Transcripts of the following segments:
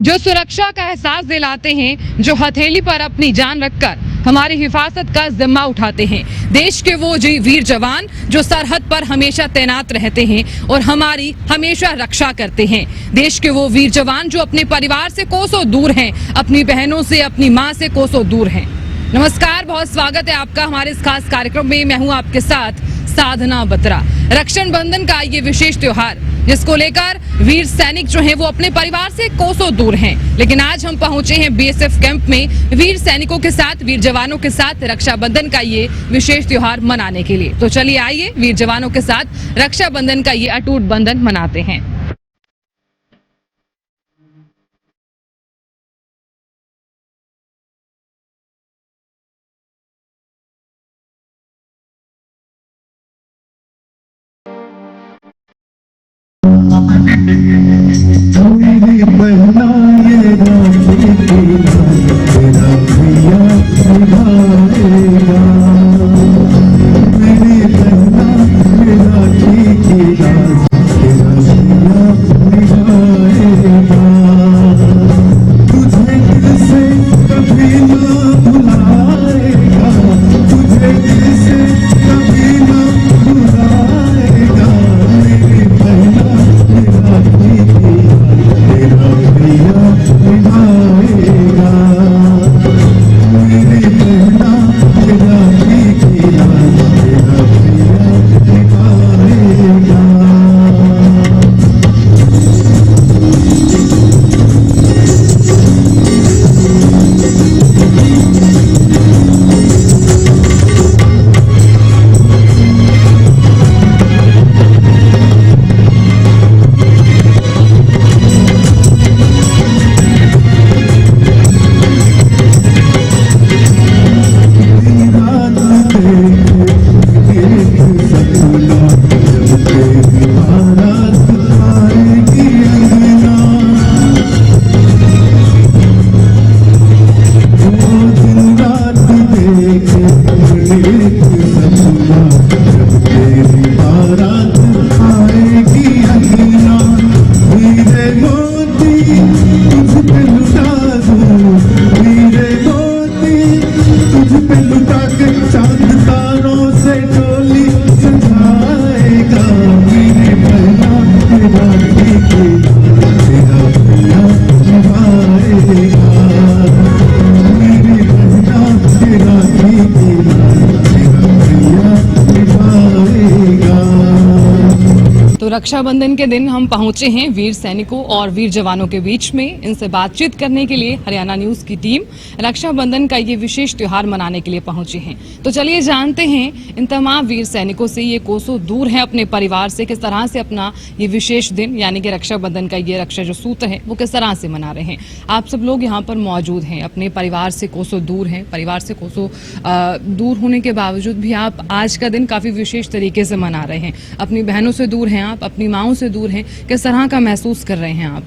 जो सुरक्षा का एहसास दिलाते हैं, जो हथेली पर अपनी जान रखकर हमारी हिफाजत का जिम्मा उठाते हैं। देश के वो वीर जवान जो सरहद पर हमेशा तैनात रहते हैं और हमारी हमेशा रक्षा करते हैं। देश के वो वीर जवान जो अपने परिवार से कोसों दूर हैं, अपनी बहनों से, अपनी माँ से कोसों दूर हैं। नमस्कार, बहुत स्वागत है आपका हमारे इस खास कार्यक्रम में। मैं हूं आपके साथ साधना बत्रा। रक्षाबंधन बंधन का ये विशेष त्योहार जिसको लेकर वीर सैनिक जो हैं वो अपने परिवार से कोसों दूर हैं, लेकिन आज हम पहुंचे हैं बीएसएफ कैंप में वीर सैनिकों के साथ, वीर जवानों के साथ रक्षाबंधन का ये विशेष त्योहार मनाने के लिए। तो चलिए आइए वीर जवानों के साथ रक्षाबंधन का ये अटूट बंधन मनाते हैं। रक्षाबंधन के दिन हम पहुंचे हैं वीर सैनिकों और वीर जवानों के बीच में। इनसे बातचीत करने के लिए हरियाणा न्यूज की टीम रक्षाबंधन का ये विशेष त्योहार मनाने के लिए पहुंची है। तो चलिए जानते हैं इन तमाम वीर सैनिकों से, ये कोसों दूर हैं अपने परिवार से, किस तरह से अपना ये विशेष दिन यानी कि रक्षाबंधन का ये रक्षा जो सूत्र है वो किस तरह से मना रहे हैं। आप सब लोग यहाँ पर मौजूद हैं, अपने परिवार से कोसों दूर हैं। परिवार से कोसों दूर होने के बावजूद भी आप आज का दिन काफी विशेष तरीके से मना रहे हैं। अपनी बहनों से दूर हैं आप, अपनी माँओं से दूर हैं, किस तरह का महसूस कर रहे हैं आप?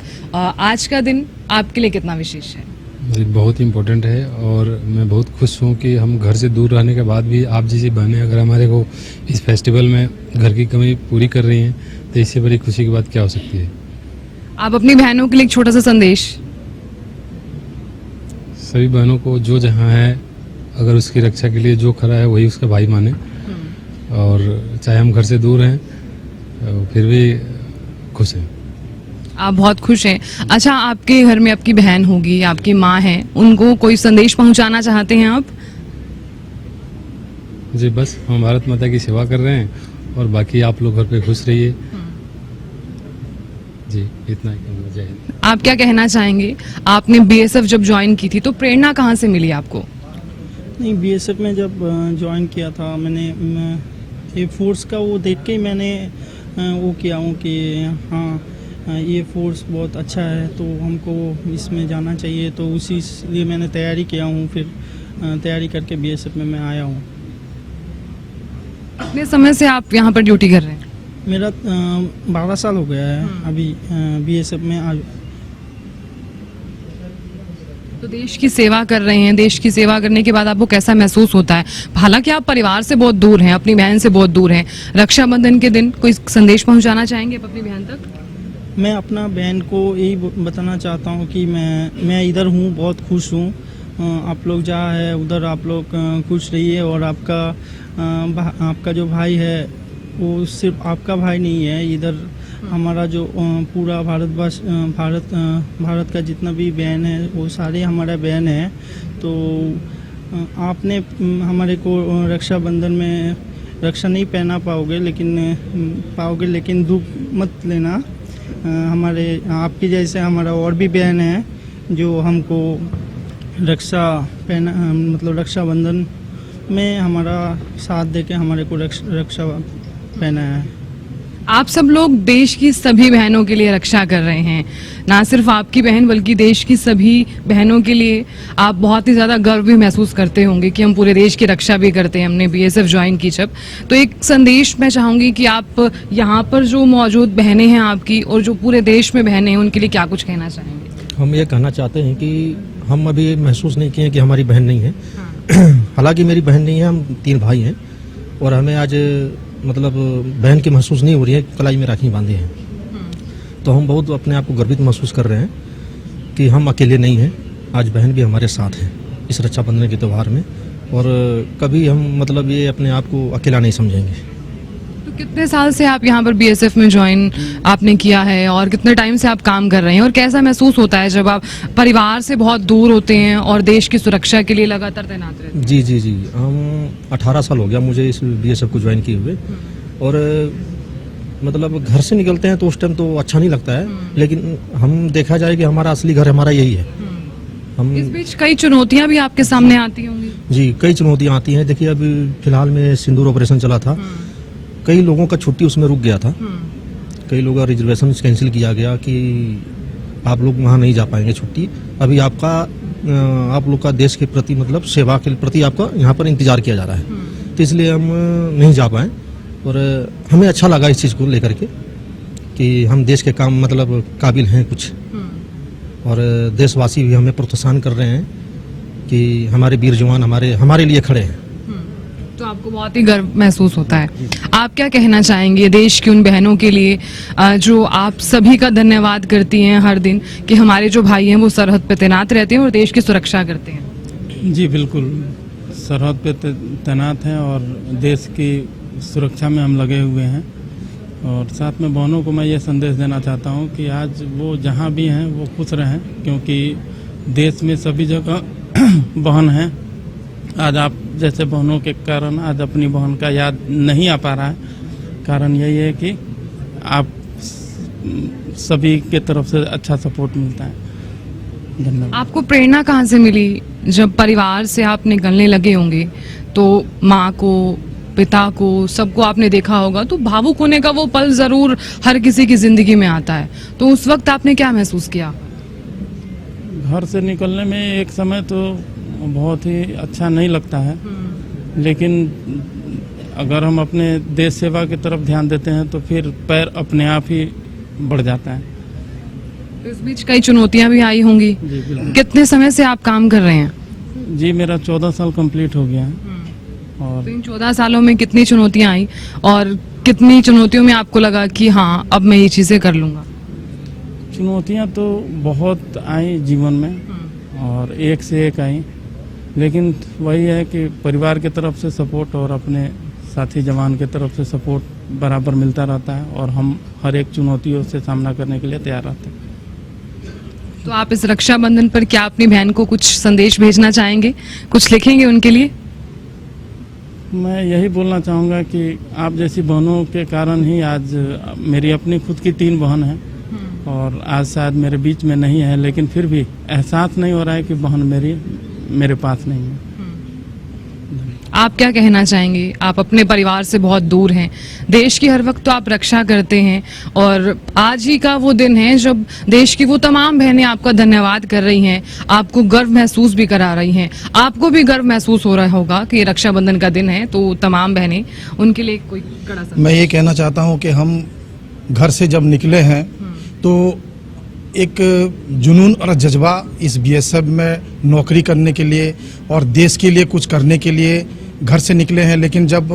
आज का दिन आपके लिए कितना विशेष है? जी, बहुत इम्पोर्टेंट है और मैं बहुत खुश हूँ कि हम घर से दूर रहने के बाद भी आप जैसी बहनें अगर हमारे को इस फेस्टिवल में घर की कमी पूरी कर रही हैं तो इससे बड़ी खुशी की बात क्या हो सकती है। आप अपनी बहनों के लिए एक छोटा सा संदेश। सभी बहनों को जो जहाँ है, अगर उसकी रक्षा के लिए जो खड़ा है वही उसका भाई माने, और चाहे हम घर से दूर हैं फिर भी खुश हैं। आप बहुत खुश हैं। अच्छा, आपके घर में आपकी बहन होगी, आपकी माँ है, उनको कोई संदेश पहुंचाना चाहते हैं आप? जी, बस हम भारत माता की सेवा कर रहे हैं और बाकी आप लोग घर पे खुश रहिए। जी, इतना ही कहना चाहिए। आप क्या कहना चाहेंगे? आपने बीएसएफ जब ज्वाइन की थी तो प्रेरणा कहाँ से मिली आपको? नहीं, बीएसएफ में जब ज्वाइन किया था मैंने ये फोर्स का वो देख के ही मैंने वो किया हूँ कि हाँ ये फोर्स बहुत अच्छा है तो हमको इसमें जाना चाहिए, तो उसी लिए मैंने तैयारी किया हूँ। फिर तैयारी करके बीएसएफ में मैं आया हूँ। कितने समय से आप यहाँ पर ड्यूटी कर रहे हैं? मेरा 12 साल हो गया है अभी बीएसएफ में। तो देश की सेवा कर रहे हैं, देश की सेवा करने के बाद आपको कैसा महसूस होता है? हालांकि आप परिवार से बहुत दूर हैं, अपनी बहन से बहुत दूर हैं, रक्षाबंधन के दिन कोई संदेश पहुंचाना चाहेंगे आप अपनी बहन तक? मैं अपना बहन को यही बताना चाहता हूँ कि मैं इधर हूँ, बहुत खुश हूँ। आप लोग जहाँ है उधर आप लोग खुश रहिए, और आपका जो भाई है वो सिर्फ आपका भाई नहीं है, इधर हमारा जो पूरा भारत का जितना भी बहन है वो सारे हमारा बहन है। तो आपने हमारे को रक्षाबंधन में रक्षा नहीं पहना लेकिन दुख मत लेना। हमारे आपके जैसे हमारा और भी बहन है जो हमको रक्षाबंधन में हमारा साथ देके हमारे को रक्षा पहना है। आप सब लोग देश की सभी बहनों के लिए रक्षा कर रहे हैं, ना सिर्फ आपकी बहन बल्कि देश की सभी बहनों के लिए आप बहुत ही ज़्यादा गर्व भी महसूस करते होंगे कि हम पूरे देश की रक्षा भी करते हैं। हमने बीएसएफ ज्वाइन की जब, तो एक संदेश मैं चाहूँगी कि आप यहाँ पर जो मौजूद बहनें हैं आपकी और जो पूरे देश में बहनें हैं उनके लिए क्या कुछ कहना चाहेंगे? हम ये कहना चाहते हैं कि हम अभी महसूस नहीं किए कि हमारी बहन नहीं है। हालांकि मेरी बहन नहीं है, हम 3 भाई हैं और हमें आज मतलब बहन की महसूस नहीं हो रही है, कलाई में राखी बांधे हैं। तो हम बहुत अपने आप को गर्वित महसूस कर रहे हैं कि हम अकेले नहीं हैं, आज बहन भी हमारे साथ है इस रक्षाबंधन के त्यौहार में, और कभी हम मतलब ये अपने आप को अकेला नहीं समझेंगे। तो कितने साल से आप यहाँ पर बीएसएफ में ज्वाइन आपने किया है और कितने टाइम से आप काम कर रहे हैं, और कैसा महसूस होता है जब आप परिवार से बहुत दूर होते हैं और देश की सुरक्षा के लिए लगातार तैनात रहते हैं? जी, हम 18 साल हो गया मुझे इस बीएसएफ को ज्वाइन किए हुए, और मतलब घर से निकलते हैं तो उस टाइम तो अच्छा नहीं लगता है, लेकिन हम देखा जाए कि हमारा असली घर हमारा यही है। हम इस बीच कई चुनौतियां भी आपके सामने आती होंगी। जी, कई चुनौतियां आती हैं। देखिए अभी फिलहाल में सिंदूर ऑपरेशन चला था, कई लोगों का छुट्टी उसमें रुक गया था, कई लोगों का रिजर्वेशन कैंसिल किया गया कि आप लोग वहाँ नहीं जा पाएंगे छुट्टी। अभी आप लोग का देश के प्रति मतलब सेवा के प्रति आपका यहाँ पर इंतजार किया जा रहा है, तो इसलिए हम नहीं जा पाए। और हमें अच्छा लगा इस चीज़ को लेकर के कि हम देश के काम मतलब काबिल हैं कुछ, और देशवासी भी हमें प्रोत्साहन कर रहे हैं कि हमारे वीर जवान हमारे लिए खड़े हैं। तो आपको बहुत ही गर्व महसूस होता है। आप क्या कहना चाहेंगे देश की उन बहनों के लिए जो आप सभी का धन्यवाद करती हैं हर दिन कि हमारे जो भाई हैं वो सरहद पे तैनात रहते हैं और देश की सुरक्षा करते हैं? जी बिल्कुल, सरहद पे तैनात हैं और देश की सुरक्षा में हम लगे हुए हैं। और साथ में बहनों को मैं ये संदेश देना चाहता हूँ कि आज वो जहाँ भी हैं वो खुश रहें, क्योंकि देश में सभी जगह बहन हैं। आज आप जैसे बहनों के कारण आज अपनी बहन का याद नहीं आ पा रहा है, कारण यही है कि आप सभी के तरफ से अच्छा सपोर्ट मिलता है। धन्यवाद। आपको प्रेरणा कहाँ से मिली? जब परिवार से आप निकलने लगे होंगे तो माँ को, पिता को, सबको आपने देखा होगा, तो भावुक होने का वो पल जरूर हर किसी की जिंदगी में आता है। तो उस वक्त आपने क्या महसूस किया? घर से निकलने में एक समय तो बहुत ही अच्छा नहीं लगता है, लेकिन अगर हम अपने देश सेवा की तरफ ध्यान देते हैं तो फिर पैर अपने आप ही बढ़ जाता है। तो इस बीच कई चुनौतियां भी आई होंगी। जी बिल्कुल। कितने समय से आप काम कर रहे हैं? जी मेरा 14 साल कंप्लीट हो गया है। और तो इन 14 सालों में कितनी चुनौतियां आई और कितनी चुनौतियों में आपको लगा कि हाँ अब मैं ये चीजें कर लूंगा? चुनौतियां तो बहुत आई जीवन में और एक से एक आई, लेकिन वही है कि परिवार की तरफ से सपोर्ट और अपने साथी जवान की तरफ से सपोर्ट बराबर मिलता रहता है, और हम हर एक चुनौतियों से सामना करने के लिए तैयार रहते हैं। तो आप इस रक्षाबंधन पर क्या अपनी बहन को कुछ संदेश भेजना चाहेंगे, कुछ लिखेंगे उनके लिए? मैं यही बोलना चाहूँगा कि आप जैसी बहनों के कारण ही आज मेरी अपनी खुद की 3 बहन हैं, और आज शायद मेरे बीच में नहीं है, लेकिन फिर भी एहसास नहीं हो रहा है कि बहन मेरे पास नहीं है। आप क्या कहना चाहेंगे? आप अपने परिवार से बहुत दूर हैं, देश की हर वक्त तो आप रक्षा करते हैं, और आज ही का वो दिन है जब देश की वो तमाम बहनें आपका धन्यवाद कर रही हैं, आपको गर्व महसूस भी करा रही हैं। आपको भी गर्व महसूस हो रहा होगा कि रक्षाबंधन का दिन है, तो तमाम बहनें, उनके लिए कोई कड़ा सा? मैं ये कहना चाहता हूँ कि हम घर से जब निकले हैं तो एक जुनून और जज्बा इस बीएसएफ में नौकरी करने के लिए और देश के लिए कुछ करने के लिए घर से निकले हैं, लेकिन जब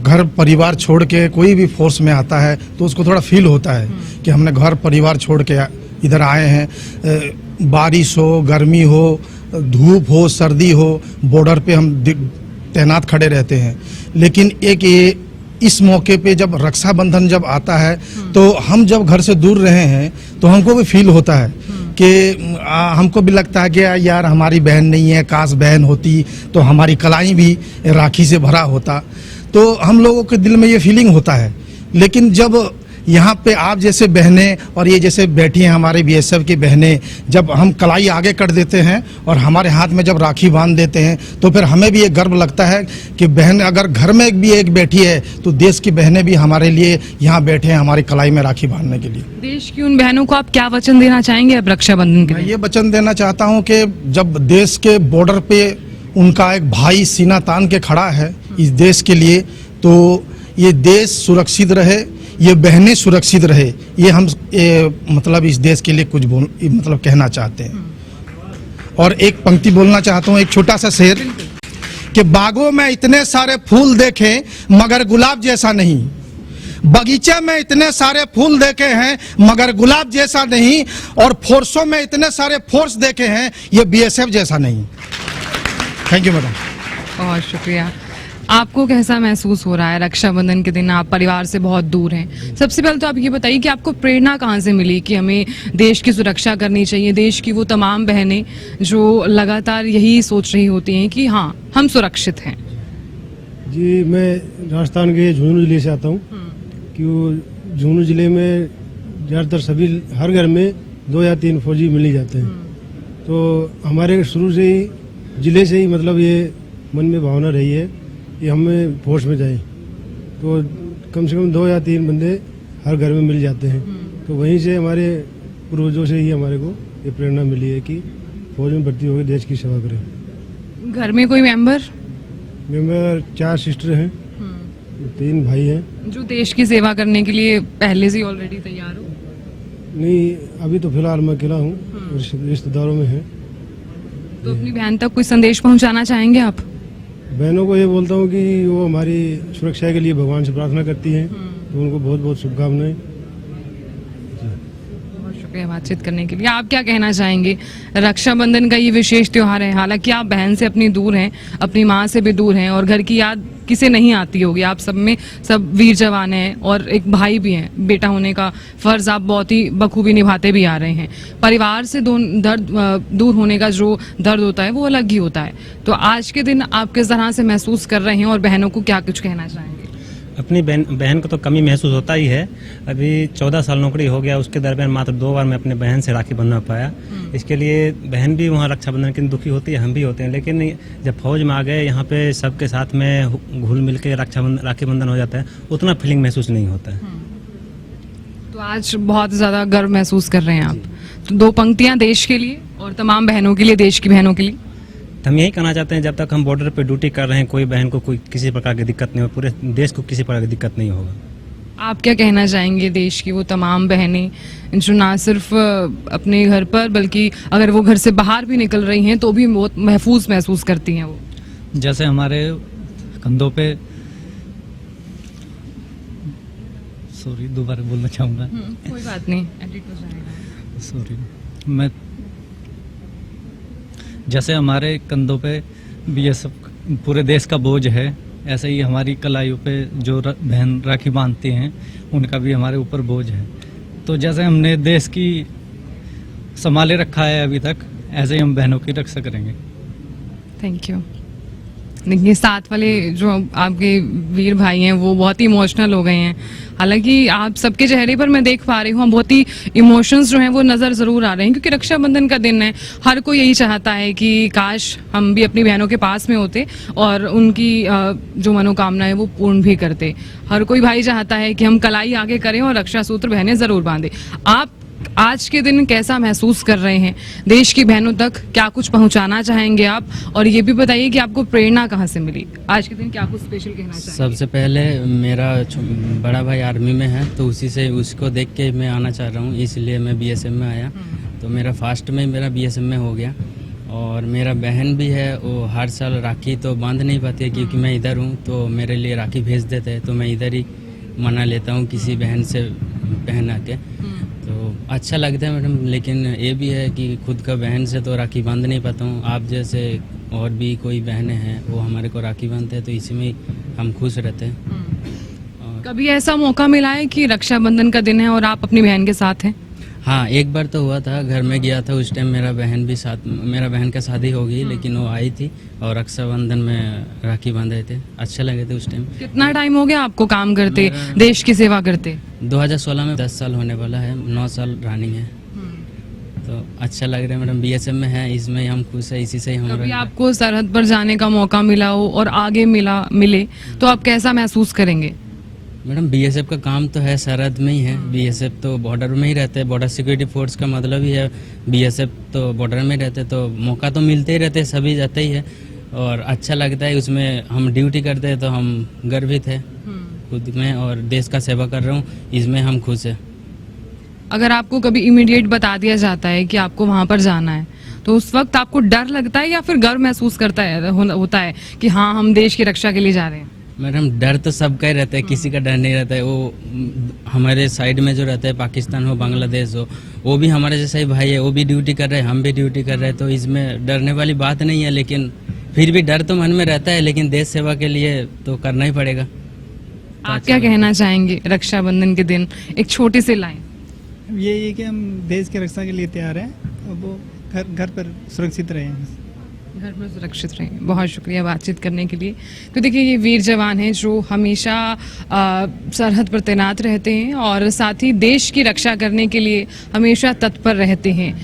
घर परिवार छोड़ के कोई भी फोर्स में आता है तो उसको थोड़ा फील होता है कि हमने घर परिवार छोड़ के इधर आए हैं। बारिश हो, गर्मी हो, धूप हो, सर्दी हो, बॉर्डर पे हम तैनात खड़े रहते हैं। लेकिन एक ये इस मौके पे जब रक्षाबंधन जब आता है तो हम जब घर से दूर रहे हैं तो हमको भी फील होता है कि हमको भी लगता है कि यार हमारी बहन नहीं है, काश बहन होती तो हमारी कलाई भी राखी से भरा होता। तो हम लोगों के दिल में ये फीलिंग होता है। लेकिन जब यहाँ पे आप जैसे बहनें और ये जैसे बैठी हैं हमारे बीएसएफ की बहनें, जब हम कलाई आगे कर देते हैं और हमारे हाथ में जब राखी बांध देते हैं तो फिर हमें भी एक गर्व लगता है कि बहन अगर घर में एक बैठी है तो देश की बहनें भी हमारे लिए यहाँ बैठे हैं हमारी कलाई में राखी बांधने के लिए। देश की उन बहनों को आप क्या वचन देना चाहेंगे अब रक्षाबंधन के मैं लिए? ये वचन देना चाहता हूँ कि जब देश के बॉर्डर पे उनका एक भाई सीना तान के खड़ा है इस देश के लिए, तो ये देश सुरक्षित रहे, ये बहनें सुरक्षित रहे, ये हम मतलब इस देश के लिए कुछ मतलब कहना चाहते हैं। और एक पंक्ति बोलना चाहता हूँ, एक छोटा सा शेर कि बागों में इतने सारे फूल देखे मगर गुलाब जैसा नहीं, बगीचे में इतने सारे फूल देखे हैं मगर गुलाब जैसा नहीं, और फोर्सों में इतने सारे फोर्स देखे हैं ये बीएसएफ जैसा नहीं। Thank you madam. बहुत शुक्रिया। आपको कैसा महसूस हो रहा है रक्षाबंधन के दिन? आप परिवार से बहुत दूर हैं। सबसे पहले तो आप ये बताइए कि आपको प्रेरणा कहाँ से मिली कि हमें देश की सुरक्षा करनी चाहिए, देश की वो तमाम बहनें जो लगातार यही सोच रही होती हैं कि हाँ हम सुरक्षित हैं? जी, मैं राजस्थान के झुंझुनू जिले से आता हूँ। कि वो झुंझुनू जिले में ज़्यादातर सभी हर घर में 2 या 3 फौजी मिल ही जाते हैं। तो हमारे शुरू से ही जिले से ही मतलब ये मन में भावना रही है कि हमें फोर्स में जाएं, तो कम से कम 2 या 3 बंदे हर घर में मिल जाते हैं। तो वहीं से हमारे पूर्वजों से ही हमारे को ये प्रेरणा मिली है कि फौज में भर्ती होकर देश की सेवा करें। घर में कोई मेंबर 4 सिस्टर हैं, 3 भाई हैं। जो देश की सेवा करने के लिए पहले से ऑलरेडी तैयार हो? नहीं, अभी तो फिलहाल मैं अकेला हूँ, रिश्तेदारों में है। तो अपनी बहन तक कोई संदेश पहुंचाना चाहेंगे आप? बहनों को ये बोलता हूँ कि वो हमारी सुरक्षा के लिए भगवान से प्रार्थना करती हैं, तो उनको बहुत बहुत शुभकामनाएं। बहुत शुक्रिया बातचीत करने के लिए। आप क्या कहना चाहेंगे? रक्षाबंधन का ये विशेष त्योहार है, हालांकि आप बहन से अपनी दूर हैं, अपनी माँ से भी दूर हैं, और घर की याद किसे नहीं आती होगी। आप सब में सब वीर जवान हैं और एक भाई भी हैं। बेटा होने का फर्ज आप बहुत ही बखूबी निभाते भी आ रहे हैं। परिवार से दूर होने का जो दर्द होता है वो अलग ही होता है। तो आज के दिन आप किस तरह से महसूस कर रहे हैं और बहनों को क्या कुछ कहना चाहेंगे? अपनी बहन को तो कमी महसूस होता ही है। अभी 14 साल नौकरी हो गया, उसके दरमियान मात्र 2 बार मैं अपने बहन से राखी बंधवा पाया। इसके लिए बहन भी वहाँ रक्षाबंधन के दिन दुखी होती है, हम भी होते हैं। लेकिन जब फौज में आ गए, यहाँ पे सबके साथ में घुल मिल के राखी बंधन हो जाता है, उतना फीलिंग महसूस नहीं होता है। तो आज बहुत ज़्यादा गर्व महसूस कर रहे हैं आप। तो 2 पंक्तियाँ देश के लिए और तमाम बहनों के लिए, देश की बहनों के लिए। हम यही कहना चाहते हैं, जब तक हम बॉर्डर पे ड्यूटी कर रहे हैं, कोई बहन को कोई किसी प्रकार की दिक्कत नहीं हो, पूरे देश को किसी प्रकार की दिक्कत नहीं होगा। आप क्या कहना चाहेंगे देश की वो तमाम बहनें जो ना सिर्फ अपने घर पर बल्कि अगर वो घर से बाहर भी निकल रही हैं तो भी बहुत महफूज महसूस करती हैं? वो जैसे हमारे कंधों पे, सॉरी दोबारा बोलना चाहूँगा। कोई बात नहीं, एडिट हो जाएगा। सॉरी, मैं जैसे हमारे कंधों पे बीएसएफ पूरे देश का बोझ है, ऐसे ही हमारी कलाइयों पे जो बहन राखी बांधती हैं उनका भी हमारे ऊपर बोझ है। तो जैसे हमने देश की संभाले रखा है अभी तक, ऐसे ही हम बहनों की रक्षा करेंगे। Thank you. देखिए साथ वाले जो आपके वीर भाई हैं वो बहुत ही इमोशनल हो गए हैं। हालांकि आप सबके चेहरे पर मैं देख पा रही हूँ बहुत ही इमोशंस जो हैं वो नज़र ज़रूर आ रहे हैं, क्योंकि रक्षाबंधन का दिन है। हर कोई यही चाहता है कि काश हम भी अपनी बहनों के पास में होते और उनकी जो मनोकामना है वो पूर्ण भी करते। हर कोई भाई चाहता है कि हम कलाई आगे करें और रक्षा सूत्र बहनें ज़रूर बांधें। आप आज के दिन कैसा महसूस कर रहे हैं? देश की बहनों तक क्या कुछ पहुंचाना चाहेंगे आप? और ये भी बताइए कि आपको प्रेरणा कहां से मिली? आज के दिन क्या कुछ स्पेशल कहना चाहेंगे? सबसे पहले मेरा बड़ा भाई आर्मी में है, तो उसी से उसको देख के मैं आना चाह रहा हूँ, इसलिए मैं बीएसएफ में आया। तो मेरा फास्ट में मेरा बीएसएफ में हो गया और मेरा बहन भी है, वो हर साल राखी तो बांध नहीं पाती है क्योंकि मैं इधर हूँ, तो मेरे लिए राखी भेज देते हैं, तो मैं इधर ही मना लेता हूँ किसी बहन से पहना के। तो अच्छा लगता है मैडम, लेकिन ये भी है कि खुद का बहन से तो राखी बांध नहीं पाता हूँ। आप जैसे और भी कोई बहनें हैं वो हमारे को राखी बांधते हैं, तो इसी में हम खुश रहते हैं। कभी ऐसा मौका मिला है कि रक्षाबंधन का दिन है और आप अपनी बहन के साथ हैं? हाँ, एक बार तो हुआ था, घर में गया था, उस टाइम मेरा बहन का शादी हो गई, लेकिन वो आई थी और रक्षाबंधन में राखी बांधे थे, अच्छे लगे थे उस टाइम। कितना टाइम हो गया आपको काम करते, देश की सेवा करते? 2016 में 10 साल होने वाला है, 9 साल रनिंग है, तो अच्छा लग रहा है मैडम। बीएसएफ में है, इसमें हम खुश है, इसी से कभी हमारा। आपको सरहद पर जाने का मौका मिला हो और आगे मिले तो आप कैसा महसूस करेंगे? मैडम बीएसएफ का काम तो है सरहद में ही है, बीएसएफ तो बॉर्डर में ही रहते हैं, बॉर्डर सिक्योरिटी फोर्स का मतलब ही है बीएसएफ, तो बॉर्डर में रहते, तो मौका तो मिलते ही रहते, सभी जाते ही है और अच्छा लगता है। उसमें हम ड्यूटी करते हैं तो हम गर्वित है खुद में और देश का सेवा कर रहा हूँ, इसमें हम खुश है। अगर आपको कभी इमीडिएट बता दिया जाता है कि आपको वहां पर जाना है, तो उस वक्त आपको डर लगता है या फिर गर्व महसूस होता है कि हाँ हम देश की रक्षा के लिए जा रहे हैं? मैडम डर तो सबका ही रहता है, किसी का डर नहीं रहता है। वो हमारे साइड में जो रहता है, पाकिस्तान हो बांग्लादेश हो, वो भी हमारे जैसा ही भाई है, वो भी ड्यूटी कर रहे हैं, हम भी ड्यूटी कर रहे हैं, तो इसमें डरने वाली बात नहीं है। लेकिन फिर भी डर तो मन में रहता है, लेकिन देश सेवा के लिए तो करना ही पड़ेगा। आप क्या कहना चाहेंगे रक्षाबंधन के दिन? एक छोटी सी लाइन। ये है कि हम देश की रक्षा के लिए तैयार हैं, और वो घर पर सुरक्षित रहें, घर में सुरक्षित रहें। बहुत शुक्रिया बातचीत करने के लिए। तो देखिए, ये वीर जवान हैं जो हमेशा सरहद पर तैनात रहते हैं और साथ ही देश की रक्षा करने के लिए हमेशा तत्पर रहते हैं,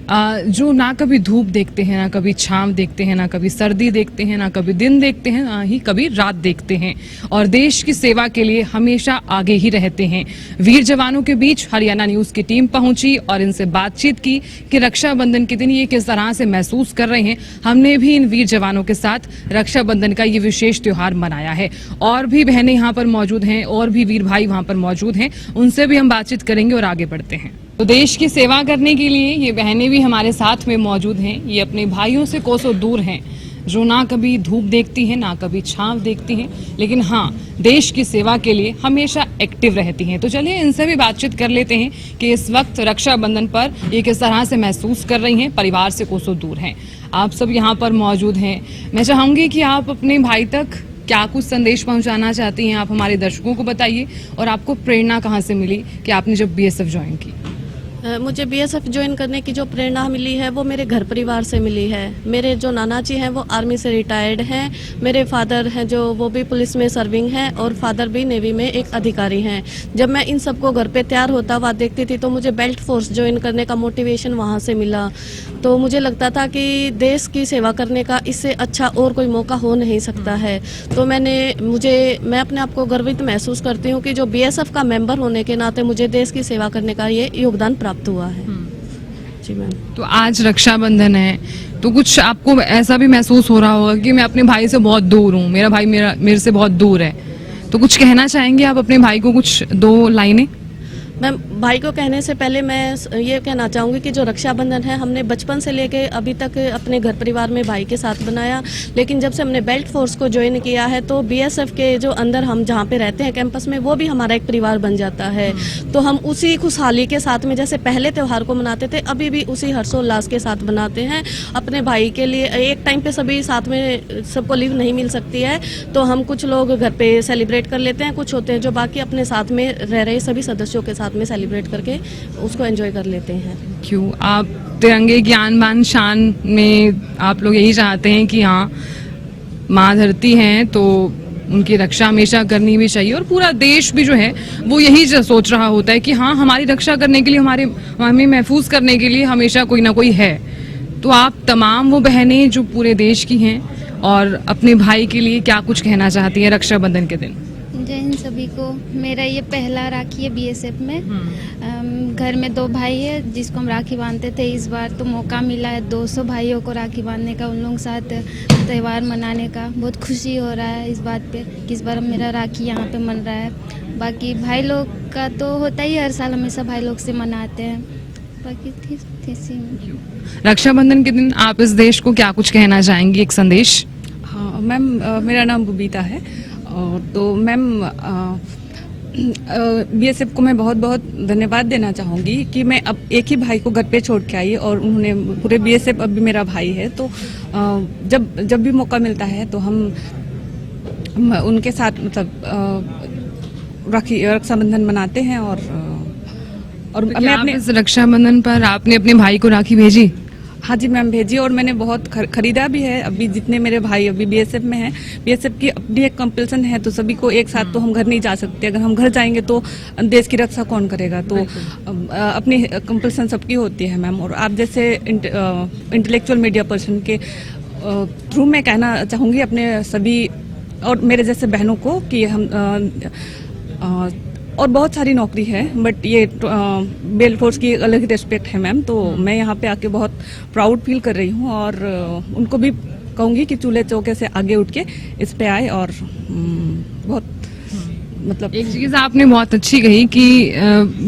जो ना कभी धूप देखते हैं, ना कभी छांव देखते हैं, ना कभी सर्दी देखते हैं, ना कभी दिन देखते हैं, ना ही कभी रात देखते हैं, और देश की सेवा के लिए हमेशा आगे ही रहते हैं। वीर जवानों के बीच हरियाणा न्यूज की टीम पहुंची और इनसे बातचीत की कि रक्षाबंधन के दिन ये किस तरह से महसूस कर रहे हैं। हमने भी इन वीर जवानों के साथ रक्षाबंधन का ये विशेष त्योहार मनाया है। और भी बहनें यहाँ पर मौजूद हैं और भी वीर भाई वहाँ पर मौजूद हैं, उनसे भी हम बातचीत करेंगे और आगे बढ़ते हैं। तो देश की सेवा करने के लिए ये बहनें भी हमारे साथ में मौजूद हैं। ये अपने भाइयों से कोसों दूर हैं, जो ना कभी धूप देखती हैं, ना कभी छांव देखती हैं, लेकिन हाँ देश की सेवा के लिए हमेशा एक्टिव रहती हैं। तो चलिए इनसे भी बातचीत कर लेते हैं कि इस वक्त रक्षाबंधन पर ये किस तरह से महसूस कर रही हैं, परिवार से कोसों दूर हैं। आप सब यहाँ पर मौजूद हैं। मैं चाहूँगी कि आप अपने भाई तक क्या कुछ संदेश पहुँचाना चाहती हैं, आप हमारे दर्शकों को बताइए, और आपको प्रेरणा कहाँ से मिली कि आपने जब बीएसएफ ज्वाइन की? मुझे बीएसएफ ज्वाइन करने की जो प्रेरणा मिली है वो मेरे घर परिवार से मिली है। मेरे जो नाना जी हैं वो आर्मी से रिटायर्ड हैं, मेरे फादर हैं जो वो भी पुलिस में सर्विंग हैं, और फादर भी नेवी में एक अधिकारी हैं। जब मैं इन सबको घर पे तैयार होता हुआ देखती थी तो मुझे बेल्ट फोर्स ज्वाइन करने का मोटिवेशन वहाँ से मिला। तो मुझे लगता था कि देश की सेवा करने का इससे अच्छा और कोई मौका हो नहीं सकता है। तो मैं अपने आप को गर्वित महसूस करती हूँ कि जो बीएसएफ का मेंबर होने के नाते मुझे देश की सेवा करने का ये योगदान प्राप्त हुआ है। जी मैम। तो आज रक्षाबंधन है, तो कुछ आपको ऐसा भी महसूस हो रहा होगा कि मैं अपने भाई से बहुत दूर हूँ, मेरा भाई मेरे से बहुत दूर है, तो कुछ कहना चाहेंगे आप अपने भाई को, कुछ 2 लाइनें? मैम, भाई को कहने से पहले मैं ये कहना चाहूँगी कि जो रक्षाबंधन है हमने बचपन से लेके अभी तक अपने घर परिवार में भाई के साथ बनाया, लेकिन जब से हमने बेल्ट फोर्स को ज्वाइन किया है तो बीएसएफ के जो अंदर हम जहाँ पे रहते हैं कैंपस में, वो भी हमारा एक परिवार बन जाता है। तो हम उसी खुशहाली के साथ में जैसे पहले त्यौहार को मनाते थे, अभी भी उसी हर्षोल्लास के साथ मनाते हैं अपने भाई के लिए। एक टाइम पे सभी साथ में, सबको लीव नहीं मिल सकती है, तो हम कुछ लोग घर पे सेलिब्रेट कर लेते हैं, कुछ होते हैं जो बाकी अपने साथ में रह रहे सभी सदस्यों के साथ में सेलिब्रेट करके उसको एंजॉय कर लेते हैं। क्यों आप तिरंगे की आन बान शान में आप लोग यही चाहते हैं कि हाँ माँ धरती हैं तो उनकी रक्षा हमेशा करनी भी चाहिए, और पूरा देश भी जो है वो यही सोच रहा होता है कि हाँ हमारी रक्षा करने के लिए, हमें महफूज करने के लिए हमेशा कोई ना कोई है। तो आप तमाम वो बहनें जो पूरे देश की हैं और अपने भाई के लिए क्या कुछ कहना चाहती हैं रक्षाबंधन के दिन? जय हिंद सभी को। मेरा ये पहला राखी है बीएसएफ में। घर में 2 भाई है जिसको हम राखी बांधते थे। इस बार तो मौका मिला है 200 भाइयों को राखी बांधने का, उन लोगों के साथ त्यौहार मनाने का। बहुत खुशी हो रहा है इस बात पे कि इस बार मेरा राखी यहाँ पे मन रहा है। बाकी भाई लोग का तो होता ही, हर साल हमेशा भाई लोग से मनाते हैं। बाकी थी सी रक्षाबंधन के दिन आप इस देश को क्या कुछ कहना चाहेंगी, एक संदेश? हाँ मैम, मेरा नाम बबीता है। और तो मैम बीएसएफ को मैं बहुत बहुत धन्यवाद देना चाहूँगी कि मैं अब एक ही भाई को घर पे छोड़ के आई और उन्होंने पूरे बीएसएफ अब भी मेरा भाई है। तो जब भी मौका मिलता है तो हम उनके साथ मतलब रक्षाबंधन मनाते हैं। और तो मैं क्या अपने आप इस रक्षाबंधन पर आपने अपने भाई को राखी भेजी? हाँ जी मैम, भेजी। और मैंने बहुत खरीदा भी है। अभी जितने मेरे भाई अभी बीएसएफ में हैं, बीएसएफ की अपनी एक कंपल्सन है, तो सभी को एक साथ तो हम घर नहीं जा सकते। अगर हम घर जाएंगे तो देश की रक्षा कौन करेगा? तो अपनी कंपल्सन सबकी होती है मैम। और आप जैसे इंटेलेक्चुअल मीडिया पर्सन के थ्रू मैं कहना चाहूँगी अपने सभी और मेरे जैसे बहनों को कि हम और बहुत सारी नौकरी है, बट ये बेल फोर्स की अलग ही रिस्पेक्ट है मैम। तो मैं यहाँ पे आके बहुत प्राउड फील कर रही हूँ और उनको भी कहूँगी कि चूल्हे चौके से आगे उठ के इस पे आए। और बहुत मतलब एक चीज़ आपने बहुत अच्छी कही कि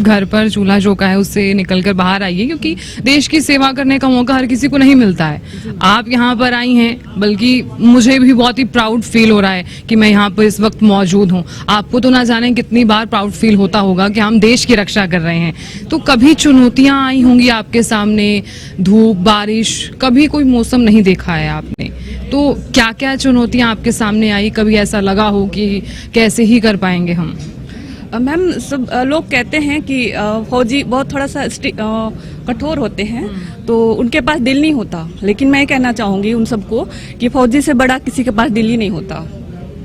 घर पर चूल्हा चौका है उससे निकलकर बाहर आइए, क्योंकि देश की सेवा करने का मौका हर किसी को नहीं मिलता है। आप यहाँ पर आई हैं, बल्कि मुझे भी बहुत ही प्राउड फील हो रहा है कि मैं यहाँ पर इस वक्त मौजूद हूँ। आपको तो ना जाने कितनी बार प्राउड फील होता होगा कि हम देश की रक्षा कर रहे हैं। तो कभी चुनौतियाँ आई होंगी आपके सामने, धूप बारिश, कभी कोई मौसम नहीं देखा है आपने, तो क्या क्या चुनौतियाँ आपके सामने आई? कभी ऐसा लगा हो कि कैसे ही कर पाएंगे हम? मैम सब लोग कहते हैं कि फौजी बहुत थोड़ा सा कठोर होते हैं, तो उनके पास दिल नहीं होता। लेकिन मैं कहना चाहूँगी उन सबको कि फौजी से बड़ा किसी के पास दिल ही नहीं होता।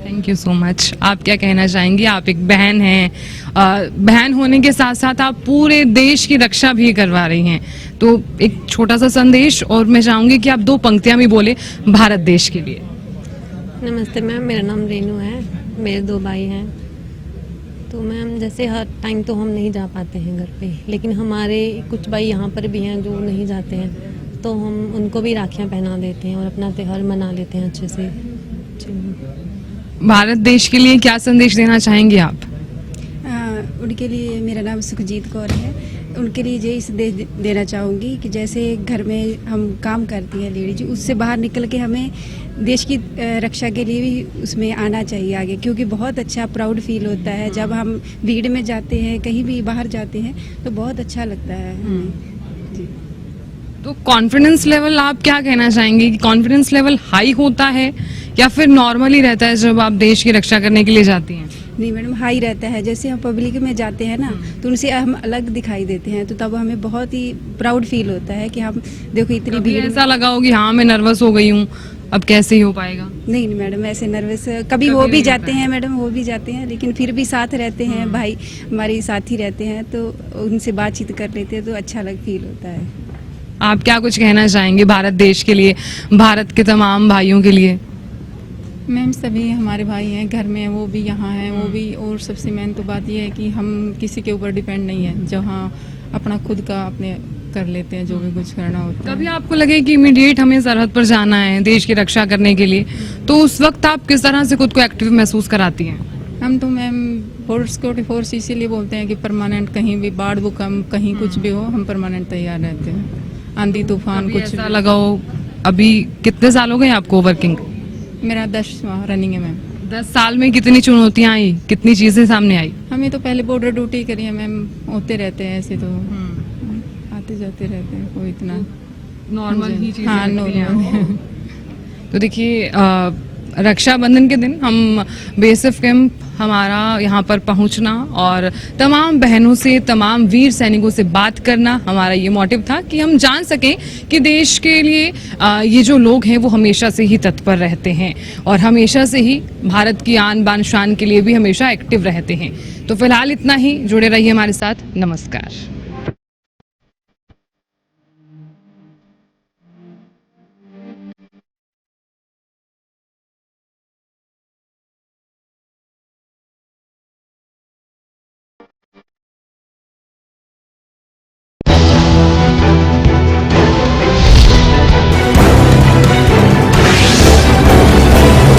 Thank you so much. आप क्या कहना चाहेंगी? आप एक बहन हैं, बहन होने के साथ साथ आप पूरे देश की रक्षा भी करवा रही हैं, तो एक छोटा सा संदेश, और मैं चाहूँगी कि आप 2 पंक्तियाँ भी बोले भारत देश के लिए। नमस्ते मैम, मेरा नाम रेनू है, मेरे 2 भाई हैं। तो मैम जैसे हर टाइम तो हम नहीं जा पाते हैं घर पे, लेकिन हमारे कुछ भाई यहाँ पर भी हैं जो नहीं जाते हैं, तो हम उनको भी राखियाँ पहना देते हैं और अपना त्यौहार मना लेते हैं अच्छे से। भारत देश के लिए क्या संदेश देना चाहेंगे आप? उनके लिए, मेरा नाम सुखजीत कौर है, उनके लिए यही संदेश देना चाहूँगी कि जैसे घर में हम काम करती हैं लेडीज, उससे बाहर निकल के हमें देश की रक्षा के लिए भी उसमें आना चाहिए आगे, क्योंकि बहुत अच्छा प्राउड फील होता है जब हम भीड़ में जाते हैं, कहीं भी बाहर जाते हैं, तो बहुत अच्छा लगता है हमें जी। तो कॉन्फिडेंस लेवल आप क्या कहना चाहेंगे कि कॉन्फिडेंस लेवल हाई होता है या फिर नॉर्मल ही रहता है जब आप देश की रक्षा करने के लिए जाती हैं? नहीं मैडम, हाई रहता है। जैसे हम पब्लिक में जाते हैं ना, तो उनसे हम अलग दिखाई देते हैं, तो तब हमें बहुत ही प्राउड फील होता है कि हम देखो इतनी भीड़। ऐसा लगा हो कि हाँ मैं नर्वस हो गई हूँ, अब कैसे ही हो पाएगा? नहीं मैडम, ऐसे नर्वस कभी हो भी जाते हैं मैडम, हो भी जाते हैं, लेकिन फिर भी साथ रहते हैं, भाई हमारे साथी रहते हैं, तो उनसे बातचीत कर लेते हैं तो अच्छा फील होता है। आप क्या कुछ कहना चाहेंगे भारत देश के लिए, भारत के तमाम भाइयों के लिए? मैम सभी हमारे भाई हैं घर में, वो भी यहाँ हैं, वो भी। और सबसे मेन तो बात ये है कि हम किसी के ऊपर डिपेंड नहीं है, जहाँ अपना खुद का अपने कर लेते हैं जो भी कुछ करना होता है। कभी आपको लगे कि इमीडिएट हमें सरहद पर जाना है देश की रक्षा करने के लिए, तो उस वक्त आप किस तरह से खुद को एक्टिव महसूस कराती हैं? हम तो मैम सिक्योरिटी फोर्स इसीलिए बोलते हैं कि परमानेंट, कहीं भी बाढ़ भूकंप कहीं कुछ भी हो, हम परमानेंट तैयार रहते हैं, आंधी तूफान कुछ ऐसा लगा हो? अभी कितने साल हो गए आपको वर्किंग? मेरा 10 रनिंग है मैम। 10 साल में कितनी चुनौतियाँ आई, कितनी चीजें सामने आई? हमें तो पहले बॉर्डर ड्यूटी करी है मैम, होते रहते हैं ऐसे, तो आते जाते रहते हैं, कोई इतना नॉर्मल ही चीजें। हाँ नॉर्मल। तो देखिए रक्षाबंधन के दिन हम बीएसएफ कैंप हमारा यहाँ पर पहुँचना और तमाम बहनों से, तमाम वीर सैनिकों से बात करना, हमारा ये मोटिव था कि हम जान सकें कि देश के लिए ये जो लोग हैं वो हमेशा से ही तत्पर रहते हैं और हमेशा से ही भारत की आन बान शान के लिए भी हमेशा एक्टिव रहते हैं। तो फिलहाल इतना ही, जुड़े रहिए हमारे साथ। नमस्कार।